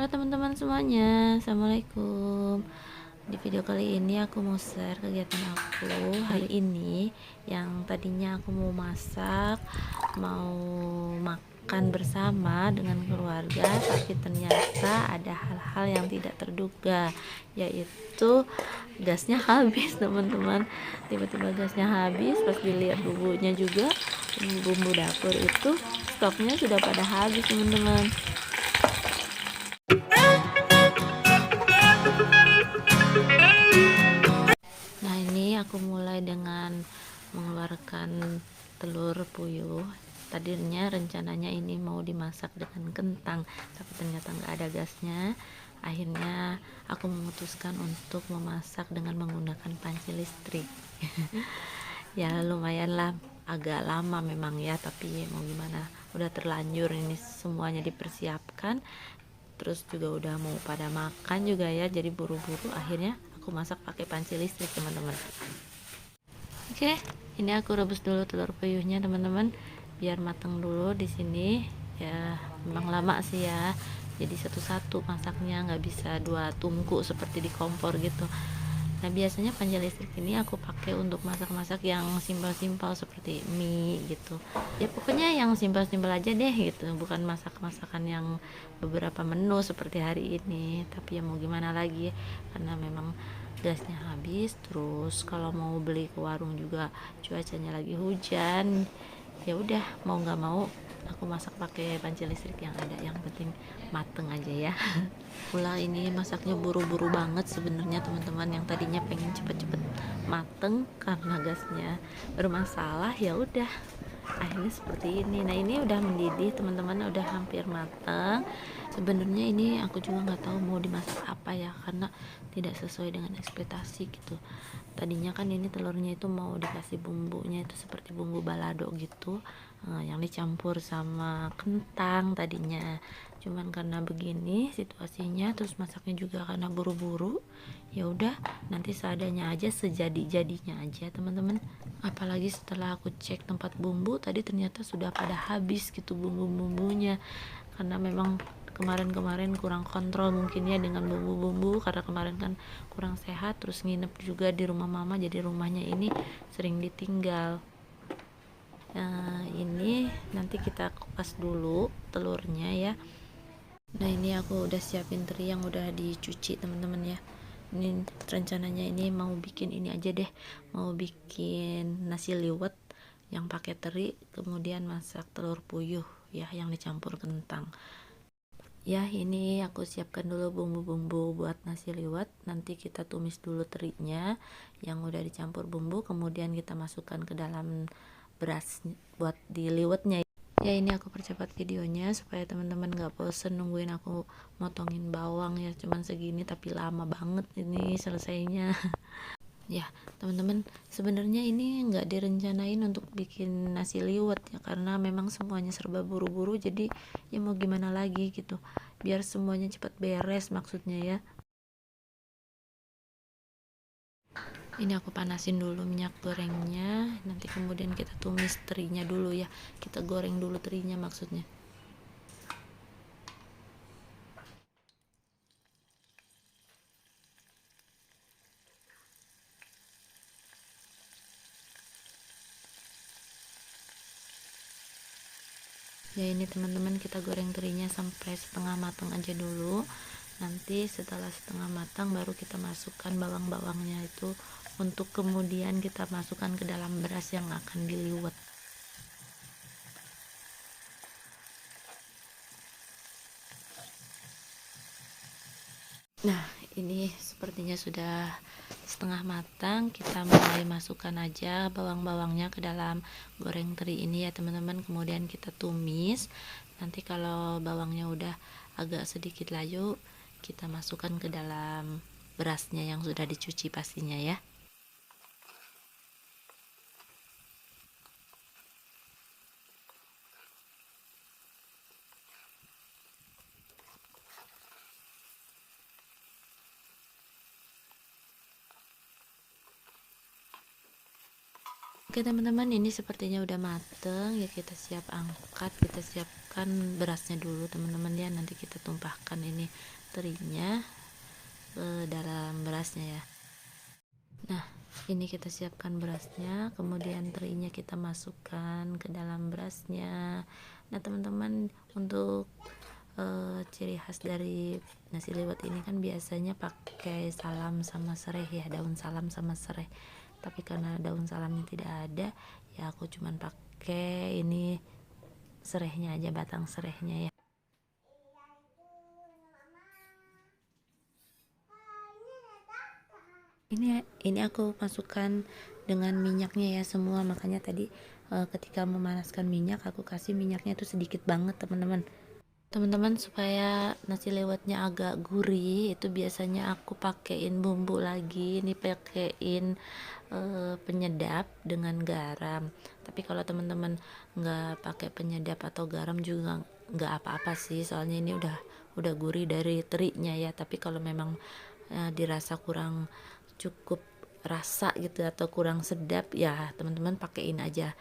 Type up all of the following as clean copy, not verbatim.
Halo teman-teman semuanya, assalamualaikum. Di video kali ini aku mau share kegiatan aku hari ini. Yang tadinya aku mau masak, mau makan bersama dengan keluarga, tapi ternyata ada hal-hal yang tidak terduga, yaitu gasnya habis teman-teman. Tiba-tiba gasnya habis, pas dilihat bumbunya juga, bumbu dapur itu stoknya sudah pada habis teman-teman. Nah, ini aku mulai dengan mengeluarkan telur puyuh. Tadinya rencananya ini mau dimasak dengan kentang, tapi ternyata nggak ada gasnya. Akhirnya aku memutuskan untuk memasak dengan menggunakan panci listrik. Ya lumayan lah, agak lama memang ya, tapi mau gimana, udah terlanjur ini semuanya dipersiapkan. Terus juga udah mau pada makan juga ya, jadi buru-buru akhirnya aku masak pakai panci listrik teman-teman. Oke, ini aku rebus dulu telur puyuhnya teman-teman, biar mateng dulu di sini. Ya memang lama sih ya, jadi satu-satu masaknya, nggak bisa dua tungku seperti di kompor gitu. Nah, biasanya panci listrik ini aku pakai untuk masak-masak yang simpel-simpel seperti mie gitu. Ya pokoknya yang simpel-simpel aja deh gitu, bukan masak-masakan yang beberapa menu seperti hari ini. Tapi ya mau gimana lagi, karena memang gasnya habis. Terus kalau mau beli ke warung juga cuacanya lagi hujan. Ya udah, mau nggak mau aku masak pakai panci listrik yang ada, yang penting mateng aja ya. Pula ini masaknya buru-buru banget sebenarnya teman-teman, yang tadinya pengen cepet-cepet mateng karena gasnya bermasalah. Ya udah, akhirnya seperti ini. Nah, ini udah mendidih teman-teman, udah hampir mateng. Sebenarnya ini aku juga nggak tahu mau dimasak apa ya, karena tidak sesuai dengan ekspektasi gitu. Tadinya kan ini telurnya itu mau dikasih bumbunya itu seperti bumbu balado gitu, yang dicampur sama kentang tadinya. Cuman karena begini situasinya, terus masaknya juga karena buru-buru, ya udah nanti seadanya aja, sejadi-jadinya aja teman-teman. Apalagi setelah aku cek tempat bumbu tadi, ternyata sudah pada habis gitu bumbu-bumbunya, karena memang kemarin-kemarin kurang kontrol mungkin ya dengan bumbu-bumbu, karena kemarin kan kurang sehat, terus nginep juga di rumah mama, jadi rumahnya ini sering ditinggal. Nah, ini nanti kita kupas dulu telurnya ya. Nah, ini aku udah siapin teri yang udah dicuci teman-teman ya. Ini rencananya ini mau bikin ini aja deh, mau bikin nasi liwet yang pakai teri, kemudian masak telur puyuh ya yang dicampur kentang. Ya, ini aku siapkan dulu bumbu-bumbu buat nasi liwet. Nanti kita tumis dulu terinya yang udah dicampur bumbu, kemudian kita masukkan ke dalam beras buat diliwetnya. Ya, ini aku percepat videonya supaya teman-teman gak bosen nungguin aku motongin bawang ya, cuman segini tapi lama banget ini selesainya. Ya teman-teman, sebenarnya ini nggak direncanain untuk bikin nasi liwet ya, karena memang semuanya serba buru-buru, jadi ya mau gimana lagi gitu, biar semuanya cepat beres maksudnya ya. Ini aku panasin dulu minyak gorengnya, nanti kemudian kita tumis terinya dulu ya, kita goreng dulu terinya maksudnya. Ya, ini teman-teman, kita goreng terinya sampai setengah matang aja dulu. Nanti setelah setengah matang baru kita masukkan bawang-bawangnya itu, untuk kemudian kita masukkan ke dalam beras yang akan diliwet. Nah, ini sepertinya sudah setengah matang. Kita mulai masukkan aja bawang-bawangnya ke dalam goreng teri ini ya teman-teman, kemudian kita tumis. Nanti kalau bawangnya udah agak sedikit layu, kita masukkan ke dalam berasnya yang sudah dicuci pastinya ya. Oke teman-teman, ini sepertinya udah mateng ya, kita siap angkat. Kita siapkan berasnya dulu teman-teman ya, nanti kita tumpahkan ini terinya ke dalam berasnya ya. Nah, ini kita siapkan berasnya, kemudian terinya kita masukkan ke dalam berasnya. Nah teman-teman, untuk ciri khas dari nasi liwet ini kan biasanya pakai salam sama serai ya, daun salam sama serai. Tapi karena daun salamnya tidak ada, ya aku cuman pakai ini serainya aja, batang serainya ya. Ini aku masukkan dengan minyaknya ya semua, makanya tadi ketika memanaskan minyak aku kasih minyaknya itu sedikit banget teman-teman, supaya nasi lewatnya agak gurih. Itu biasanya aku pakein bumbu lagi, ini pakein penyedap dengan garam. Tapi kalau teman-teman nggak pakai penyedap atau garam juga nggak apa-apa sih, soalnya ini udah gurih dari terinya ya. Tapi kalau memang dirasa kurang cukup rasa gitu atau kurang sedap, ya teman-teman pakein aja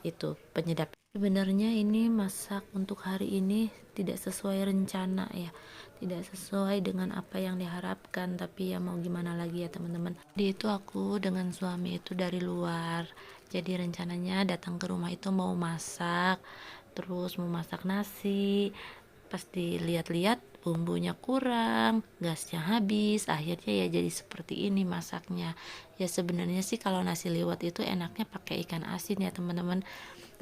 itu penyedap. Sebenarnya ini masak untuk hari ini tidak sesuai rencana ya, tidak sesuai dengan apa yang diharapkan, tapi ya mau gimana lagi ya teman-teman. Di itu aku dengan suami itu dari luar, jadi rencananya datang ke rumah itu mau masak, terus mau masak nasi. Pas dilihat-lihat bumbunya kurang, gasnya habis, akhirnya ya jadi seperti ini masaknya. Ya sebenarnya sih kalau nasi liwet itu enaknya pakai ikan asin ya teman-teman,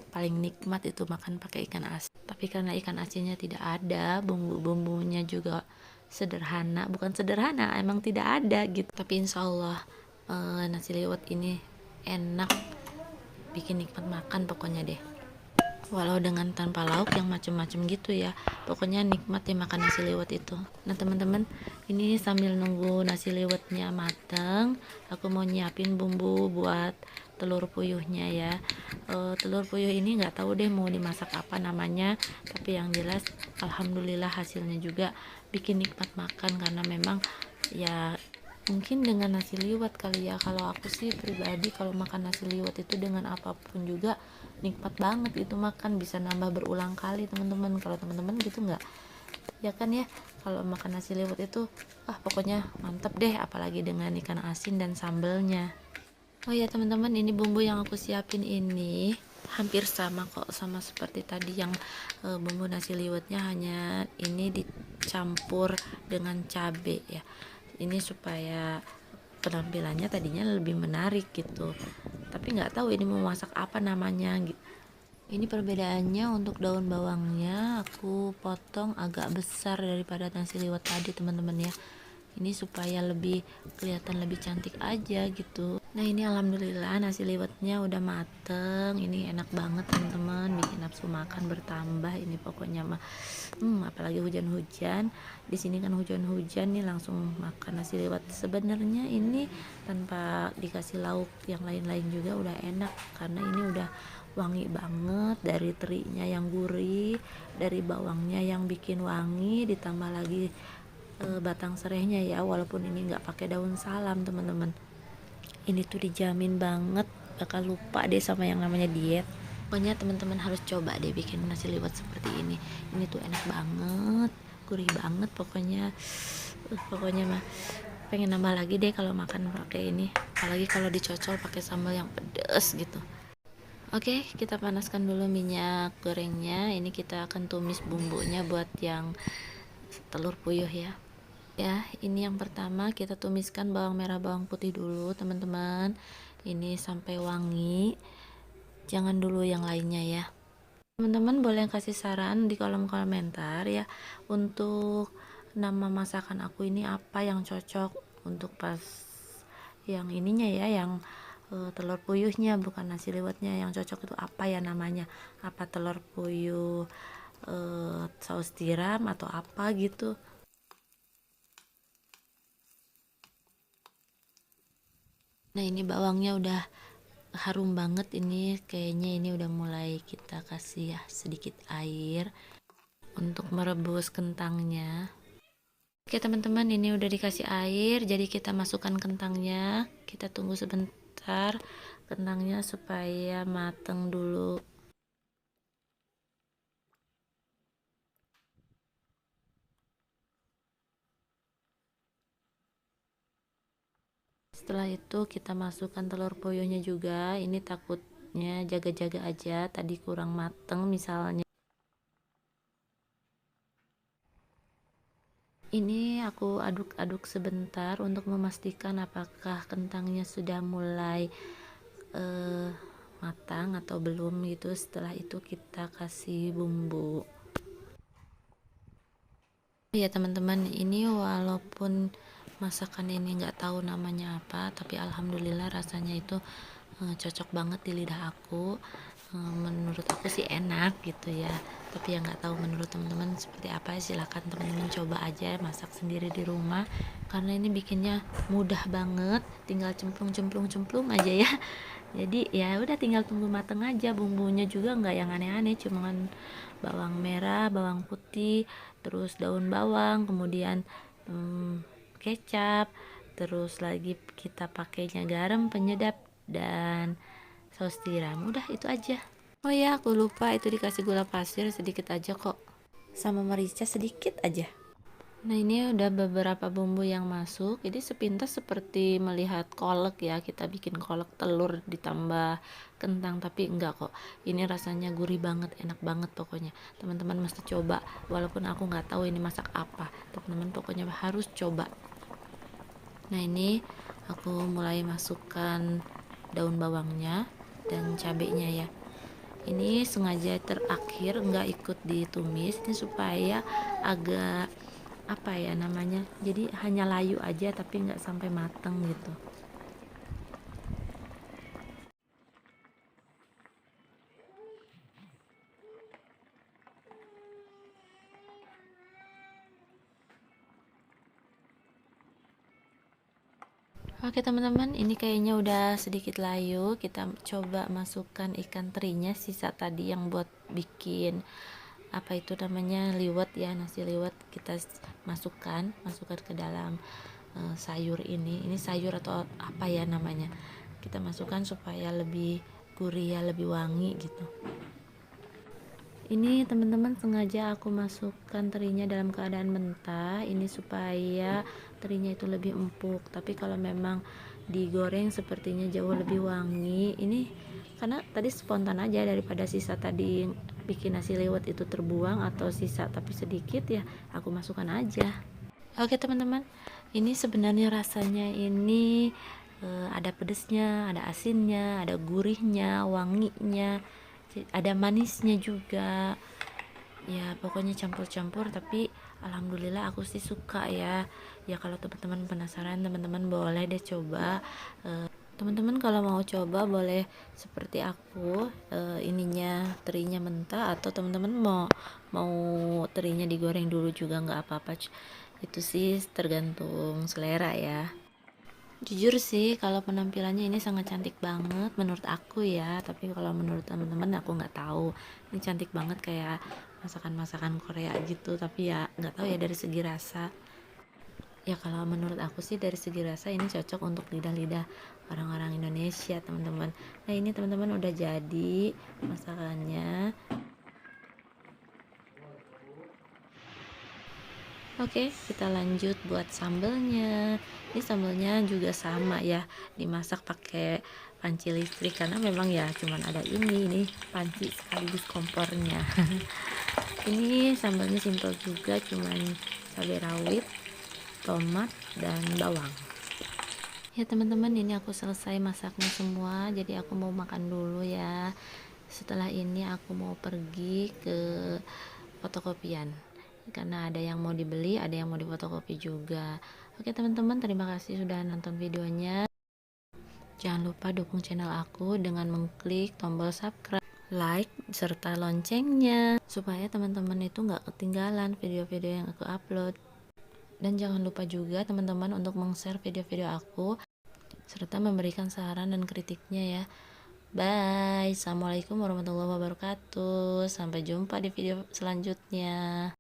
paling nikmat itu makan pakai ikan asin. Tapi karena ikan asinnya tidak ada, bumbu-bumbunya juga sederhana, bukan sederhana, emang tidak ada gitu. Tapi insya Allah nasi liwet ini enak, bikin nikmat makan pokoknya deh, walau dengan tanpa lauk yang macem-macem gitu ya, pokoknya nikmat ya makan nasi liwet itu. Nah teman-teman, ini sambil nunggu nasi liwetnya mateng, aku mau nyiapin bumbu buat telur puyuhnya ya. Telur puyuh ini nggak tahu deh mau dimasak apa namanya, tapi yang jelas alhamdulillah hasilnya juga bikin nikmat makan, karena memang ya mungkin dengan nasi liwet kali ya. Kalau aku sih pribadi kalau makan nasi liwet itu dengan apapun juga nikmat banget, itu makan bisa nambah berulang kali teman-teman. Kalau teman-teman gitu nggak ya kan ya, kalau makan nasi liwet itu pokoknya mantep deh, apalagi dengan ikan asin dan sambelnya. Oh ya teman-teman, ini bumbu yang aku siapin ini hampir sama kok, sama seperti tadi yang bumbu nasi liwetnya, hanya ini dicampur dengan cabe ya. Ini supaya penampilannya tadinya lebih menarik gitu, tapi nggak tahu ini mau masak apa namanya gitu. Ini perbedaannya, untuk daun bawangnya aku potong agak besar daripada nasi liwet tadi teman-teman ya, ini supaya lebih kelihatan lebih cantik aja gitu. Nah ini alhamdulillah nasi liwetnya udah mateng, ini enak banget teman-teman, bikin nafsu makan bertambah ini pokoknya mah. Apalagi hujan-hujan di sini kan, hujan-hujan nih langsung makan nasi liwet. Sebenarnya ini tanpa dikasih lauk yang lain-lain juga udah enak, karena ini udah wangi banget dari terinya yang gurih, dari bawangnya yang bikin wangi, ditambah lagi batang serainya ya, walaupun ini nggak pakai daun salam teman-teman. Ini tuh dijamin banget bakal lupa deh sama yang namanya diet. Pokoknya teman-teman harus coba deh bikin nasi liwet seperti ini tuh enak banget, gurih banget pokoknya mah pengen nambah lagi deh kalau makan pakai ini, apalagi kalau dicocol pakai sambal yang pedes gitu. Oke, kita panaskan dulu minyak gorengnya. Ini kita akan tumis bumbunya buat yang telur puyuh ya. Ya, ini yang pertama kita tumiskan bawang merah bawang putih dulu teman-teman, ini sampai wangi, jangan dulu yang lainnya ya. Teman-teman boleh kasih saran di kolom komentar ya, untuk nama masakan aku ini apa yang cocok untuk pas yang ininya ya, yang telur puyuhnya, bukan nasi liwetnya, yang cocok itu apa ya namanya, apa telur puyuh saus tiram atau apa gitu. Nah ini bawangnya udah harum banget, ini kayaknya ini udah mulai kita kasih ya sedikit air untuk merebus kentangnya. Oke teman-teman, ini udah dikasih air, jadi kita masukkan kentangnya, kita tunggu sebentar kentangnya supaya mateng dulu. Setelah itu kita masukkan telur puyuhnya juga. Ini takutnya jaga-jaga aja tadi kurang mateng misalnya. Ini aku aduk-aduk sebentar untuk memastikan apakah kentangnya sudah mulai matang atau belum gitu. Setelah itu kita kasih bumbu. Ya teman-teman, ini walaupun masakan ini nggak tahu namanya apa, tapi alhamdulillah rasanya itu cocok banget di lidah aku. Menurut aku sih enak gitu ya, tapi ya nggak tahu menurut teman-teman seperti apa. Silahkan teman-teman coba aja masak sendiri di rumah, karena ini bikinnya mudah banget, tinggal cemplung aja ya. Jadi ya udah tinggal tunggu mateng aja. Bumbunya juga nggak yang aneh-aneh, cuman bawang merah, bawang putih, terus daun bawang, kemudian kecap, terus lagi kita pakainya garam penyedap dan saus tiram. Udah itu aja. Oh ya, aku lupa itu dikasih gula pasir sedikit aja kok, sama merica sedikit aja. Nah, ini udah beberapa bumbu yang masuk. Jadi sepintas seperti melihat kolak ya, kita bikin kolak telur ditambah kentang, tapi enggak kok. Ini rasanya gurih banget, enak banget pokoknya. Teman-teman mesti coba. Walaupun aku nggak tahu ini masak apa, teman-teman pokoknya harus coba. Nah, ini aku mulai masukkan daun bawangnya dan cabenya ya. Ini sengaja terakhir nggak ikut ditumis ini supaya agak apa ya namanya, jadi hanya layu aja tapi nggak sampai mateng gitu. Oke teman-teman, ini kayaknya udah sedikit layu. Kita coba masukkan ikan terinya sisa tadi yang buat bikin apa itu namanya, liwet ya, nasi liwet. Kita masukkan ke dalam sayur ini sayur atau apa ya namanya, kita masukkan supaya lebih gurih ya, lebih wangi gitu. Ini teman-teman sengaja aku masukkan terinya dalam keadaan mentah ini supaya terinya itu lebih empuk, tapi kalau memang digoreng sepertinya jauh lebih wangi. Ini karena tadi spontan aja, daripada sisa tadi bikin nasi liwet itu terbuang atau sisa tapi sedikit ya, aku masukkan aja. Oke teman-teman, ini sebenarnya rasanya ini ada pedesnya, ada asinnya, ada gurihnya, wanginya, ada manisnya juga. Ya pokoknya campur-campur, tapi alhamdulillah aku sih suka ya. Ya kalau teman-teman penasaran, teman-teman boleh deh coba. Teman-teman kalau mau coba boleh seperti aku, ininya terinya mentah, atau teman-teman mau terinya digoreng dulu juga nggak apa-apa. Itu sih tergantung selera ya. Jujur sih kalau penampilannya ini sangat cantik banget menurut aku ya, tapi kalau menurut teman-teman aku nggak tahu. Ini cantik banget kayak masakan-masakan Korea gitu, tapi ya nggak tahu ya dari segi rasa. Ya kalau menurut aku sih dari segi rasa ini cocok untuk lidah-lidah orang-orang Indonesia teman-teman. Nah ini teman-teman udah jadi masakannya. Oke, kita lanjut buat sambelnya. Ini sambelnya juga sama ya, dimasak pakai panci listrik karena memang ya cuman ada ini panci sekaligus kompornya. Ini sambelnya simple juga, cuman cabai rawit, tomat, dan bawang. Ya teman-teman, ini aku selesai masaknya semua, jadi aku mau makan dulu ya. Setelah ini aku mau pergi ke fotokopian karena ada yang mau dibeli, ada yang mau difotokopi juga. Oke teman-teman, terima kasih sudah nonton videonya. Jangan lupa dukung channel aku dengan mengklik tombol subscribe, like, serta loncengnya supaya teman-teman itu nggak ketinggalan video-video yang aku upload. Dan jangan lupa juga teman-teman untuk meng-share video-video aku serta memberikan saran dan kritiknya ya. Bye. Assalamualaikum warahmatullahi wabarakatuh. Sampai jumpa di video selanjutnya.